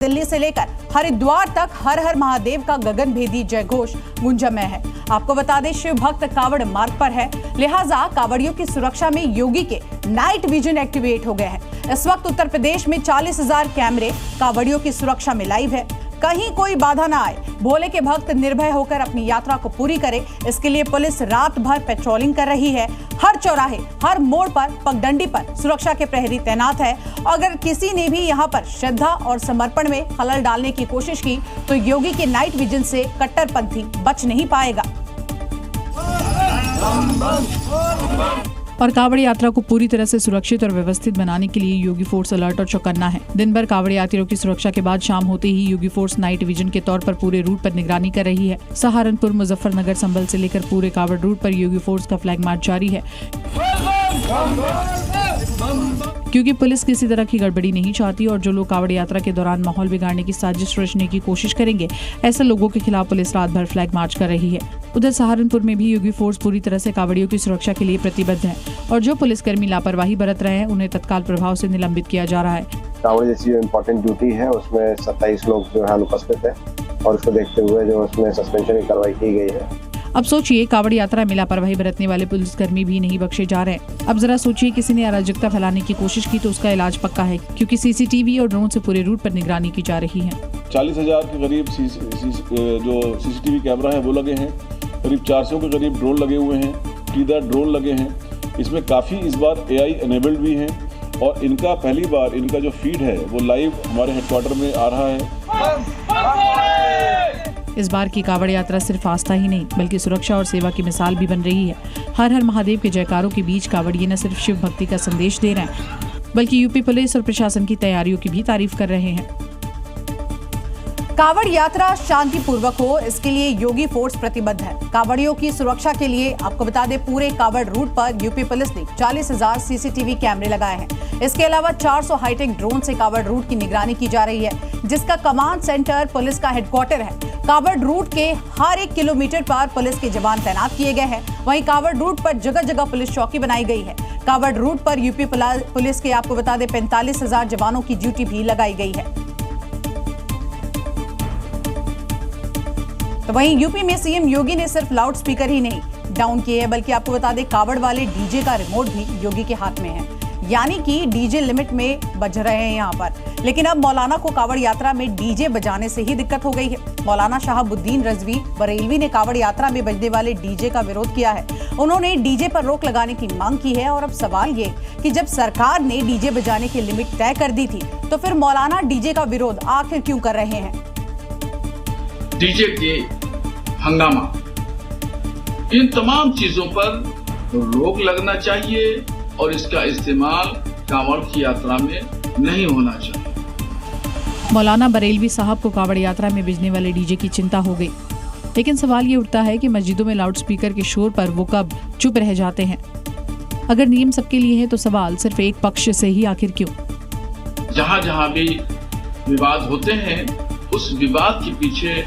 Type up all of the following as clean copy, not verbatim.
दिल्ली से लेकर हरिद्वार तक हर हर महादेव का गगनभेदी जयघोष गूंजमय है। आपको बता दें, शिव भक्त कावड़ मार्ग पर है, लिहाजा कावड़ियों की सुरक्षा में योगी के नाइट विजन एक्टिवेट हो गए हैं। इस वक्त उत्तर प्रदेश में 40,000 कैमरे कावड़ियों की सुरक्षा में लाइव है। कहीं कोई बाधा ना आए, भोले के भक्त निर्भय होकर अपनी यात्रा को पूरी करें, इसके लिए पुलिस रात भर पेट्रोलिंग कर रही है। हर चौराहे, हर मोड़ पर, पगडंडी पर सुरक्षा के प्रहरी तैनात है। अगर किसी ने भी यहां पर श्रद्धा और समर्पण में खलल डालने की कोशिश की तो योगी के नाइट विजन से कट्टरपंथी बच नहीं पाएगा। और कावड़ यात्रा को पूरी तरह से सुरक्षित और व्यवस्थित बनाने के लिए योगी फोर्स अलर्ट और चौकन्ना है। दिन भर कावड़ यात्रियों की सुरक्षा के बाद शाम होते ही योगी फोर्स नाइट विजन के तौर पर पूरे रूट पर निगरानी कर रही है। सहारनपुर, मुजफ्फरनगर, संभल से लेकर पूरे कावड़ रूट पर योगी फोर्स का फ्लैग मार्च जारी है, क्योंकि पुलिस किसी तरह की गड़बड़ी नहीं चाहती और जो लोग कावड़ यात्रा के दौरान माहौल बिगाड़ने की साजिश रचने की कोशिश करेंगे, ऐसे लोगों के खिलाफ पुलिस रात भर फ्लैग मार्च कर रही है। उधर सहारनपुर में भी योगी फोर्स पूरी तरह से कावड़ियों की सुरक्षा के लिए प्रतिबद्ध है और जो पुलिसकर्मी लापरवाही बरत रहे हैं उन्हें तत्काल प्रभाव से निलंबित किया जा रहा है। कावड़ जैसी जो इम्पोर्टेंट ड्यूटी है उसमें 27 लोग जो है अनुपस्थित है और उसको देखते हुए जो उसमें सस्पेंशन की कार्रवाई की गई है। अब सोचिए, कावड़ यात्रा में लापरवाही बरतने वाले पुलिसकर्मी भी नहीं बख्शे जा रहे हैं। अब जरा सोचिए, किसी ने अराजकता फैलाने की कोशिश की तो उसका इलाज पक्का है, क्योंकि सीसीटीवी और ड्रोन से पूरे रूट पर निगरानी की जा रही है। 40,000 के करीब जो सीसीटीवी कैमरा है वो लगे हैं, करीब 400 के करीब ड्रोन लगे हुए हैं, टीदार ड्रोन लगे हैं। इसमें काफ़ी इस बार AI एनेबल्ड भी हैं और इनका पहली बार इनका जो फीड है वो लाइव हमारे हेडक्वार्टर में आ रहा है। इस बार की कावड़ यात्रा सिर्फ आस्था ही नहीं बल्कि सुरक्षा और सेवा की मिसाल भी बन रही है। हर हर महादेव के जयकारों के बीच कावड़िए न सिर्फ शिव भक्ति का संदेश दे रहे हैं बल्कि यूपी पुलिस और प्रशासन की तैयारियों की भी तारीफ कर रहे हैं। कावड़ यात्रा शांतिपूर्वक हो, इसके लिए योगी फोर्स प्रतिबद्ध है। कावड़ियों की सुरक्षा के लिए आपको बता दें, पूरे कावड़ रूट पर यूपी पुलिस ने 40,000 सीसीटीवी कैमरे लगाए हैं। इसके अलावा 400 हाईटेक ड्रोन से कावड़ रूट की निगरानी की जा रही है, जिसका कमांड सेंटर पुलिस का हेडक्वार्टर है। कावड़ रूट के हर 1 किलोमीटर पर पुलिस के जवान तैनात किए गए हैं। वहीं कावड़ रूट पर जगह जगह पुलिस चौकी बनाई गई है। कावड़ रूट पर यूपी पुलिस के आपको बता दें 45,000 जवानों की ड्यूटी भी लगाई गई है। तो वहीं यूपी में सीएम योगी ने सिर्फ लाउड स्पीकर ही नहीं डाउन किए हैं, बल्कि आपको बता दें कावड़ वाले डीजे का रिमोट भी योगी के हाथ में है, यानी कि डीजे लिमिट में बज रहे हैं यहाँ पर। लेकिन अब मौलाना को कावड़ यात्रा में डीजे बजाने से ही दिक्कत हो गई है। मौलाना शहाबुद्दीन रजवी बरेलवी ने कावड़ यात्रा में बजने वाले डीजे का विरोध किया है। उन्होंने डीजे पर रोक लगाने की मांग की है और अब सवाल ये कि जब सरकार ने डीजे बजाने की लिमिट तय कर दी थी तो फिर मौलाना डीजे का विरोध आखिर क्यों कर रहे हैं? डीजे के हंगामा, इन तमाम चीजों पर रोक लगना चाहिए और इसका इस्तेमाल कांवड़ की यात्रा में नहीं होना चाहिए। मौलाना बरेलवी साहब को कावड़ यात्रा में बजने वाले डीजे की चिंता हो गई, लेकिन सवाल ये उठता है कि मस्जिदों में लाउड स्पीकर के शोर पर वो कब चुप रह जाते हैं? अगर नियम सबके लिए है तो सवाल सिर्फ एक पक्ष से ही आखिर क्यों? जहाँ जहाँ भी विवाद होते हैं उस विवाद के पीछे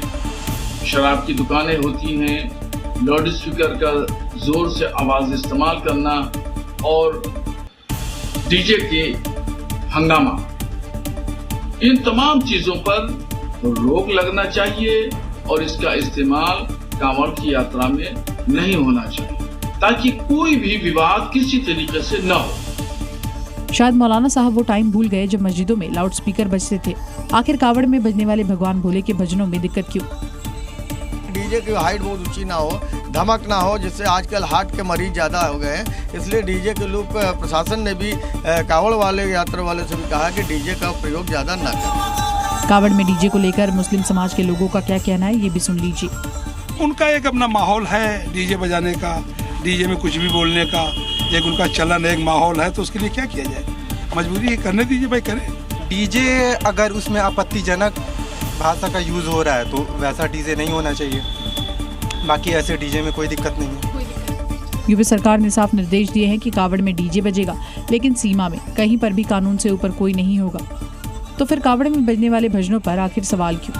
शराब की दुकानें होती हैं, लाउड स्पीकर का जोर से आवाज इस्तेमाल करना और डीजे के हंगामा, इन तमाम चीजों पर रोक लगना चाहिए और इसका इस्तेमाल कांवड़ की यात्रा में नहीं होना चाहिए, ताकि कोई भी विवाद किसी तरीके से न हो। शायद मौलाना साहब वो टाइम भूल गए जब मस्जिदों में लाउड स्पीकर बजते थे। आखिर कावड़ में बजने वाले भगवान भोले के भजनों में दिक्कत क्यों? डीजे की हाइट बहुत ऊंची ना हो, धमक ना हो, जिससे आजकल हार्ट के मरीज ज़्यादा हो गए हैं। इसलिए डीजे के लोग प्रशासन ने भी कावड़ वाले यात्रा वाले से भी कहा कि डीजे का प्रयोग ज़्यादा ना करें। कावड़ में डीजे को लेकर मुस्लिम समाज के लोगों का क्या कहना है, ये भी सुन लीजिए। उनका एक अपना माहौल है डीजे बजाने का, डीजे में कुछ भी बोलने का एक उनका चलन, एक माहौल है, तो उसके लिए क्या किया जाए? मजबूरी है, करने दीजिए भाई, करें। डीजे अगर उसमें आपत्तिजनक भाषा का यूज़ हो रहा है तो वैसा डीजे नहीं होना चाहिए, बाकी ऐसे डीजे में कोई दिक्कत नहीं है। यूपी सरकार ने साफ निर्देश दिए हैं कि कावड़ में डीजे बजेगा, लेकिन सीमा में, कहीं पर भी कानून से ऊपर कोई नहीं होगा। तो फिर कावड़ में बजने वाले भजनों पर आखिर सवाल क्यों?